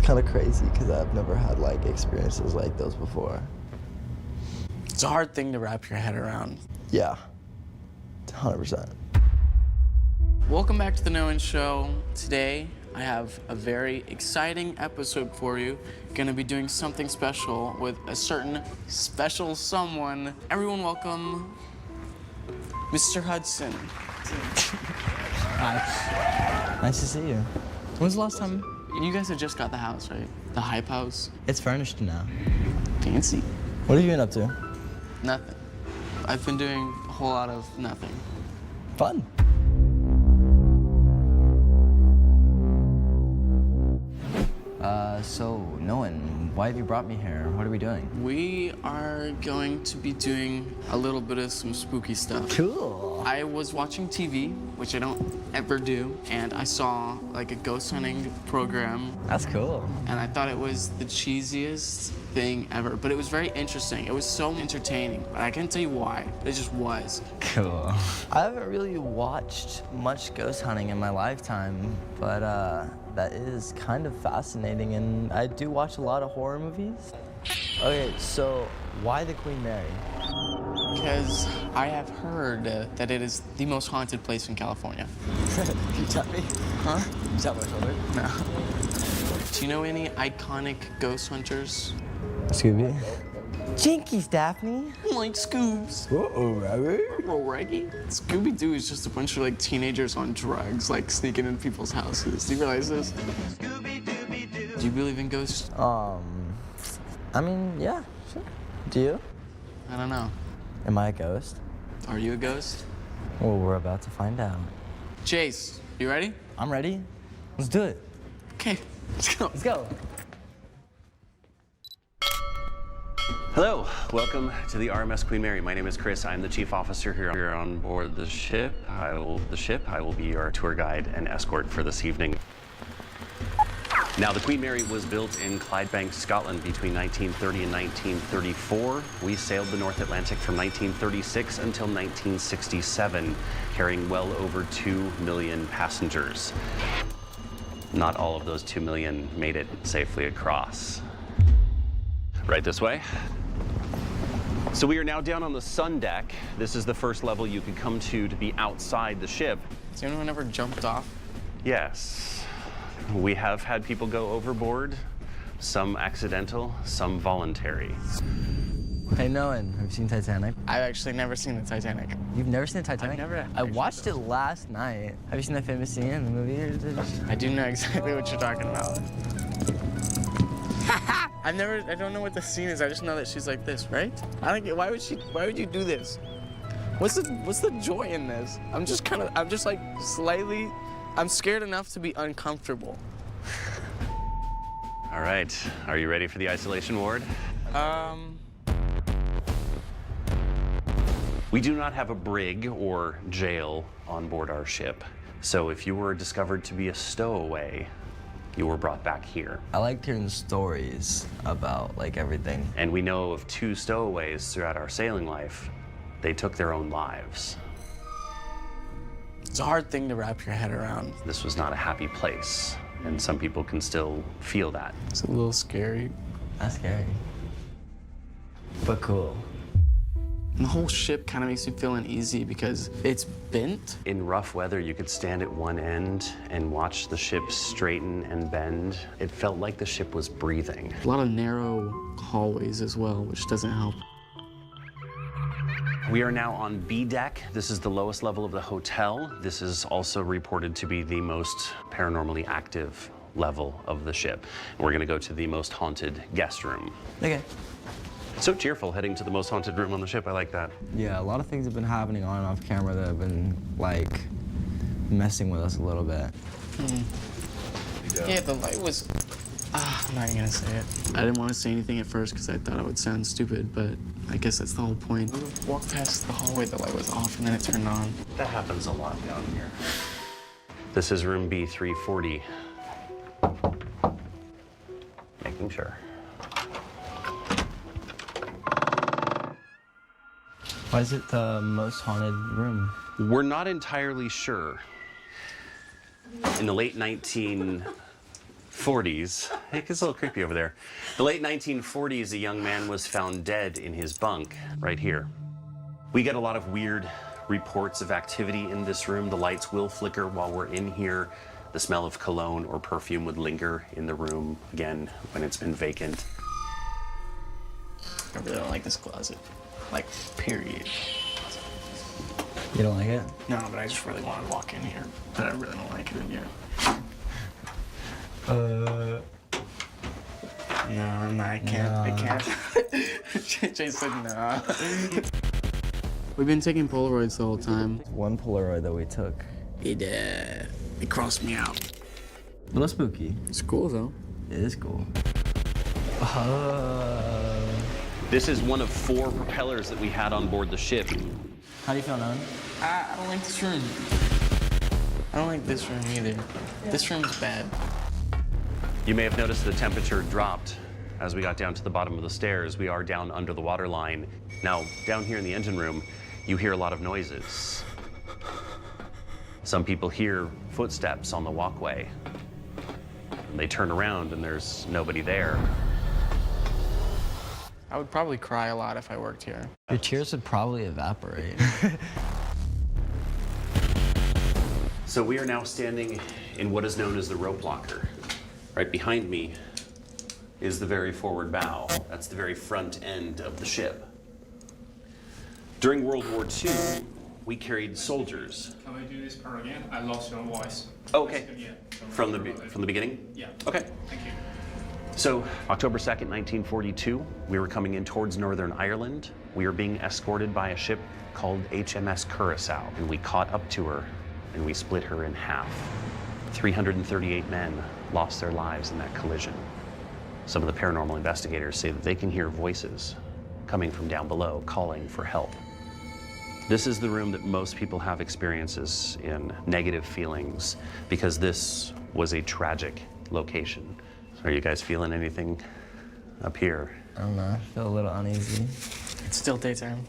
kind of crazy because I've never had like experiences like those before. It's a hard thing to wrap your head around. Yeah, 100%. Welcome back to the Noen Show. Today, I have a very exciting episode for you. Gonna be doing something special with a certain special someone. Everyone welcome Mr. Hudson. Hi. Nice to see you. When's the last time? You guys have just got the house, right? The hype house. It's furnished now. Fancy. What have you been up to? Nothing. I've been doing a whole lot of nothing. Fun. So, Noen, why have you brought me here? What are we doing? We are going to be doing a little bit of some spooky stuff. Cool. I was watching TV, which I don't ever do, and I saw like a ghost hunting program, That's cool. and I thought it was the cheesiest thing ever, but it was very interesting. It was so entertaining, but I can't tell you why. It just was. Cool. I haven't really watched much ghost hunting in my lifetime, but that is kind of fascinating, and I do watch a lot of horror movies. Okay, so why the Queen Mary? Because I have heard that it is the most haunted place in California. Can you tap me? Huh? You tap my shoulder? No. Do you know any iconic ghost hunters? Scooby. Jinkies, Daphne. Like Scoobs. Uh-oh, Rabbit. Bro, Reggie? Scooby-Doo is just a bunch of like teenagers on drugs, like sneaking in people's houses. Do you realize this? Do you believe in ghosts? I mean, yeah, sure. Do you? I don't know. Am I a ghost? Are you a ghost? Well, we're about to find out. Chase, you ready? I'm ready. Let's do it. Okay, let's go. Let's go. Hello, welcome to the RMS Queen Mary. My name is Chris. I'm the chief officer here on board the ship. I will be your tour guide and escort for this evening. Now, the Queen Mary was built in Clydebank, Scotland between 1930 and 1934. We sailed the North Atlantic from 1936 until 1967, carrying well over 2 million passengers. Not all of those 2 million made it safely across. Right this way. So we are now down on the sun deck. This is the first level you could come to be outside the ship. Has anyone ever jumped off? Yes. We have had people go overboard, some accidental, some voluntary. Hey, Noen, have you seen Titanic? I've actually never seen the Titanic. You've never seen Titanic? I've never I watched it last night. Have you seen that famous scene in the movie? I do know exactly what you're talking about. I don't know what the scene is. I just know that she's like this, right? I don't get, why would you do this? What's the joy in this? I'm just like slightly, I'm scared enough to be uncomfortable. All right, are you ready for the isolation ward? We do not have a brig or jail on board our ship. So if you were discovered to be a stowaway, you were brought back here. I liked hearing stories about like everything. And we know of 2 stowaways throughout our sailing life. They took their own lives. It's a hard thing to wrap your head around. This was not a happy place, and some people can still feel that. It's a little scary. That's scary. But cool. And the whole ship kind of makes me feel uneasy because it's bent. In rough weather, you could stand at one end and watch the ship straighten and bend. It felt like the ship was breathing. A lot of narrow hallways as well, which doesn't help. We are now on B deck. This is the lowest level of the hotel. This is also reported to be the most paranormally active level of the ship. And we're gonna go to the most haunted guest room. Okay. So cheerful heading to the most haunted room on the ship. I like that. Yeah, a lot of things have been happening on and off camera that have been, like, messing with us a little bit. Yeah, the light was, I'm not even gonna say it. I didn't want to say anything at first because I thought it would sound stupid, but I guess that's the whole point. We walked past the hallway, the light was off, and then it turned on. That happens a lot down here. This is room B340. Making sure. Why is it the most haunted room? We're not entirely sure. In the late 1930s 40s. It gets a little creepy over there. The late 1940s, a young man was found dead in his bunk right here. We get a lot of weird reports of activity in this room. The lights will flicker while we're in here. The smell of cologne or perfume would linger in the room, again, when it's been vacant. I really don't like this closet. Like, period. You don't like it? No, but I just really want to walk in here. But I really don't like it in here. No, I can't. I can't. Chase said no. We've been taking Polaroids the whole time. One Polaroid that we took. It crossed me out. A little spooky. It's cool though. It is cool. This is one of 4 propellers that we had on board the ship. How do you feel, Noen? I don't like this room. I don't like this room either. This room's bad. You may have noticed the temperature dropped as we got down to the bottom of the stairs. We are down under the water line. Now, down here in the engine room, you hear a lot of noises. Some people hear footsteps on the walkway. And they turn around and there's nobody there. I would probably cry a lot if I worked here. Your tears would probably evaporate. So we are now standing in what is known as the rope locker. Right behind me is the very forward bow. That's the very front end of the ship. During World War II, we carried soldiers. Can we do this part again? I lost your voice. Okay. Yeah. From the beginning? Yeah. Okay. Thank you. So, October 2nd, 1942, we were coming in towards Northern Ireland. We were being escorted by a ship called HMS Curaçao, and we caught up to her, and we split her in half. 338 men lost their lives in that collision. Some of the paranormal investigators say that they can hear voices coming from down below calling for help. This is the room that most people have experiences in, negative feelings, because this was a tragic location. Are you guys feeling anything up here? I don't know. I feel a little uneasy. It's still daytime.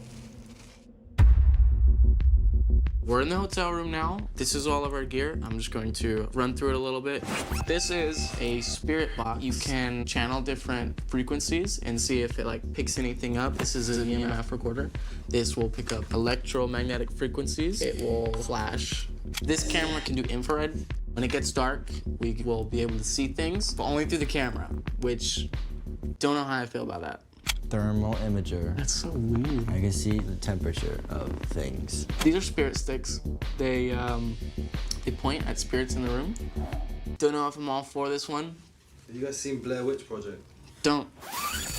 We're in the hotel room now. This is all of our gear. I'm just going to run through it a little bit. This is a spirit box. You can channel different frequencies and see if it like picks anything up. This is an EMF recorder. This will pick up electromagnetic frequencies. It will flash. This camera can do infrared. When it gets dark, we will be able to see things, but only through the camera, which don't know how I feel about that. Thermal imager. That's so weird. I can see the temperature of things. These are spirit sticks. They point at spirits in the room. Don't know if I'm all for this one. Have you guys seen Blair Witch Project? Don't.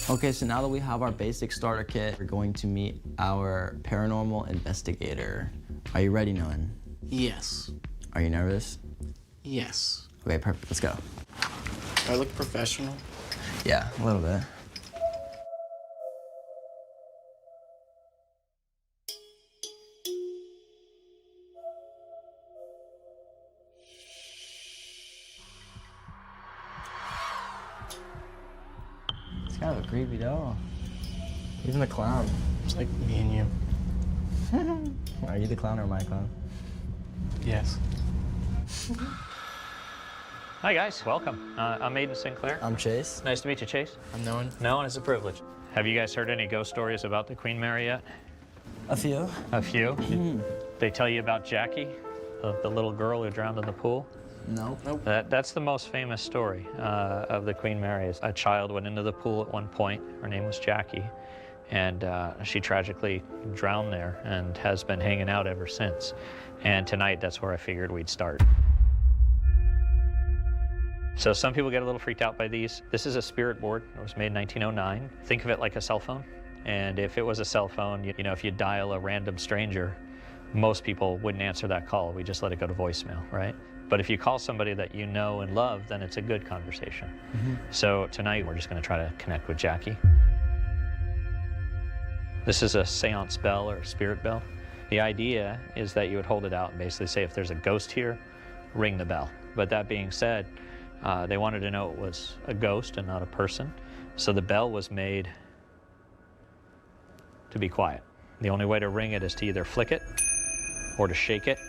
Okay, so now that we have our basic starter kit, we're going to meet our paranormal investigator. Are you ready, Noen? Yes. Are you nervous? Yes. Okay, perfect. Let's go. Do I look professional? Yeah, a little bit. It's kind of a creepy doll. Even the clown. It's like me and you. Are you the clown or my clown? Yes. Hi guys, welcome. I'm Aiden Sinclair. I'm Chase. Nice to meet you, Chase. I'm Noen. No, it's a privilege. Have you guys heard any ghost stories about the Queen Mary yet? A few. A few? They tell you about Jackie, the little girl who drowned in the pool? Nope. That's the most famous story of the Queen Mary. A child went into the pool at one point. Her name was Jackie. And she tragically drowned there and has been hanging out ever since. And tonight, that's where I figured we'd start. So some people get a little freaked out by these. This is a spirit board. It was made in 1909. Think of it like a cell phone. And if it was a cell phone, you know, if you dial a random stranger, most people wouldn't answer that call. We just let it go to voicemail, right? But if you call somebody that you know and love, then it's a good conversation. So tonight, we're just gonna try to connect with Jackie. This is a seance bell or spirit bell. The idea is that you would hold it out and basically say, if there's a ghost here, ring the bell. But that being said, they wanted to know it was a ghost and not a person. So the bell was made to be quiet. The only way to ring it is to either flick it or to shake it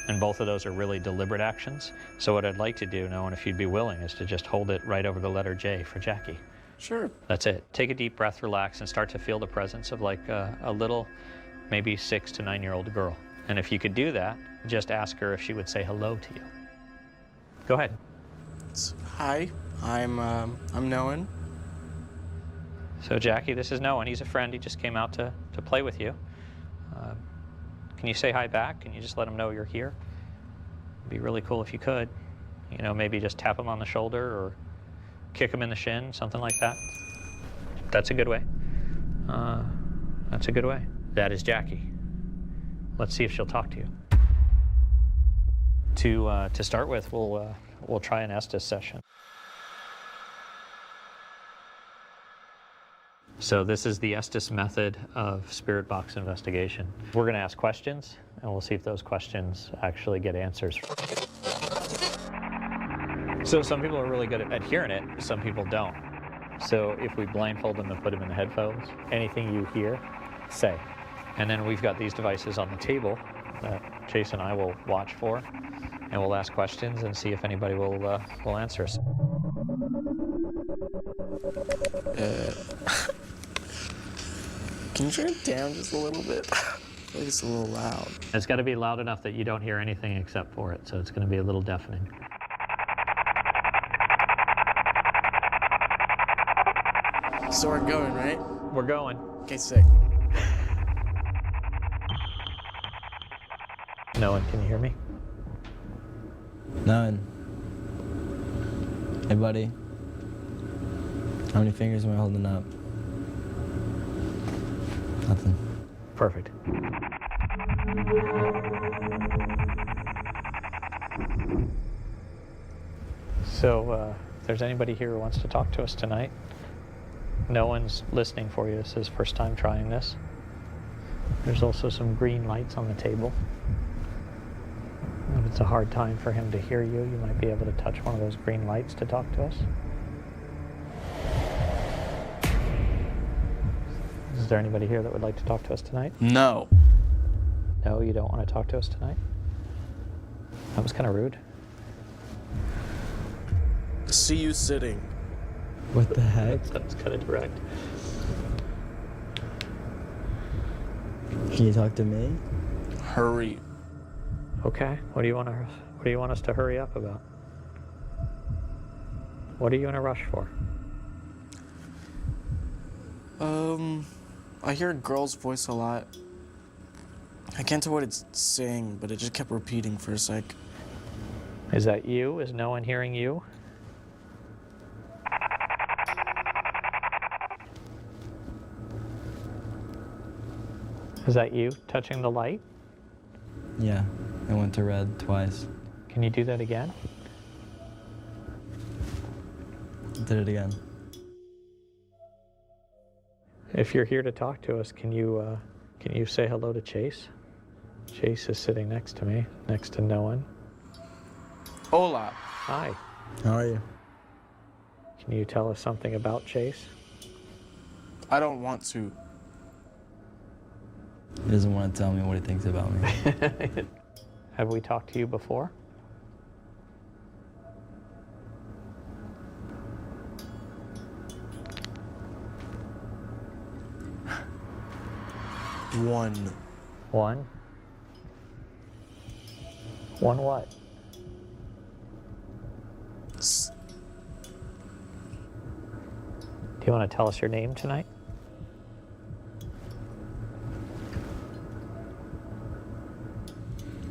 And both of those are really deliberate actions. So what I'd like to do, Noen, if you'd be willing, is to just hold it right over the letter J for Jackie. Sure. That's it. Take a deep breath, relax, and start to feel the presence of like a little, maybe 6 to 9-year-old girl. And if you could do that, just ask her if she would say hello to you. Go ahead. Hi, I'm Noen. So Jackie, this is Noen. He's a friend. He just came out to play with you. Can you say hi back? Can you just let him know you're here? It'd be really cool if you could. You know, maybe just tap him on the shoulder or kick him in the shin, something like that. That's a good way. That's a good way. That is Jackie. Let's see if she'll talk to you. To start with, we'll try an Estes session. So this is the Estes method of spirit box investigation. We're going to ask questions, and we'll see if those questions actually get answers. So some people are really good at hearing it, some people don't. So if we blindfold them and put them in the headphones, anything you hear, say. And then we've got these devices on the table that Chase and I will watch for, and we'll ask questions and see if anybody will answer us. Can you turn it down just a little bit? I feel like it's a little loud. It's got to be loud enough that you don't hear anything except for it, so it's going to be a little deafening. So we're going, right? We're going. Okay, sick. Noen, can you hear me? Ноен. Hey, buddy. How many fingers am I holding up? Nothing. Perfect. So, if there's anybody here who wants to talk to us tonight, no one's listening for you. This is his first time trying this. There's also some green lights on the table. If it's a hard time for him to hear you, you might be able to touch one of those green lights to talk to us. Is there anybody here that would like to talk to us tonight? No. No, you don't want to talk to us tonight? That was kind of rude. See you sitting. What the heck? That was kind of direct. Can you talk to me? Hurry. Okay. What do you want us to hurry up about? What are you in a rush for? I hear a girl's voice a lot. I can't tell what it's saying, but it just kept repeating for a sec. Is that you? Is no one hearing you? Is that you touching the light? Yeah, it went to red twice. Can you do that again? Did it again. If you're here to talk to us, can you say hello to Chase? Chase is sitting next to me, next to Noen. Hola. Hi. How are you? Can you tell us something about Chase? I don't want to. He doesn't want to tell me what he thinks about me. Have we talked to you before? One. One? One what? Do you want to tell us your name tonight?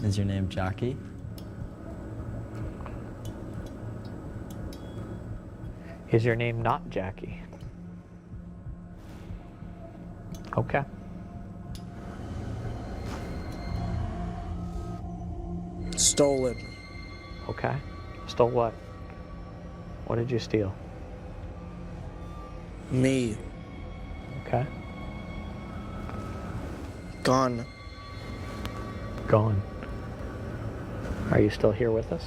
Is your name Jackie? Is your name not Jackie? Okay. Stolen. Okay. Stole what? What did you steal? Me. Okay. Gone. Gone. Are you still here with us?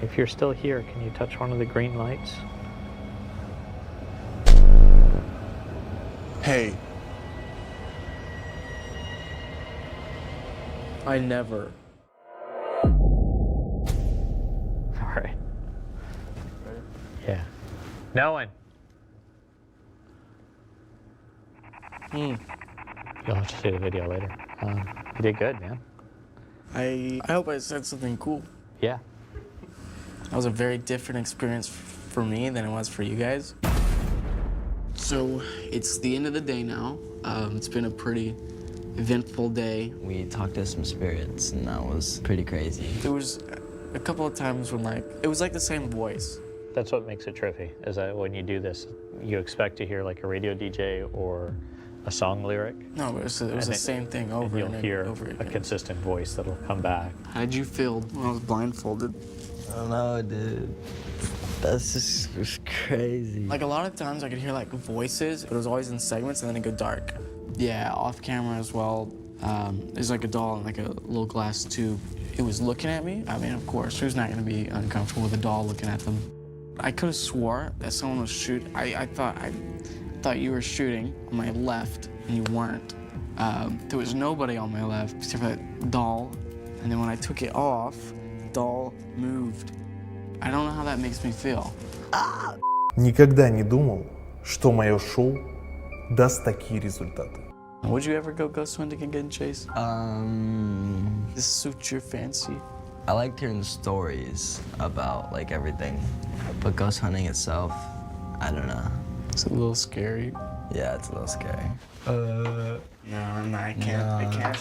If you're still here, can you touch one of the green lights? Hey. I never Ноен. You'll have to see the video later. You did good, man. I hope I said something cool. Yeah. That was a very different experience for me than it was for you guys. So it's the end of the day now. It's been a pretty eventful day. We talked to some spirits, and that was pretty crazy. There was a couple of times when it was like the same voice. That's what makes it trippy, is that when you do this, you expect to hear like a radio DJ or a song lyric. No, it was the same thing over and you'll hear over a again. consistent voice that'll come back. How did you feel when I was blindfolded? I don't know, dude. That's just it's crazy. Like a lot of times I could hear like voices, but it was always in segments and then it go dark. Yeah, off camera as well. There's like a doll in like a little glass tube. It was looking at me. I mean, of course, who's not gonna be uncomfortable with a doll looking at them? I could have swore that someone was shooting. I thought you were shooting on my left and you weren't. There was nobody on my left except for that doll. And then when I took it off, the doll moved. I don't know how that makes me feel. Никогда не думал, что мое шоу даст такие результаты. Would you ever go ghost hunting again, Chase? This suits your fancy. I liked hearing stories about like everything, but ghost hunting itself, I don't know. It's a little scary. Yeah, it's a little scary. No, I can't. I can't.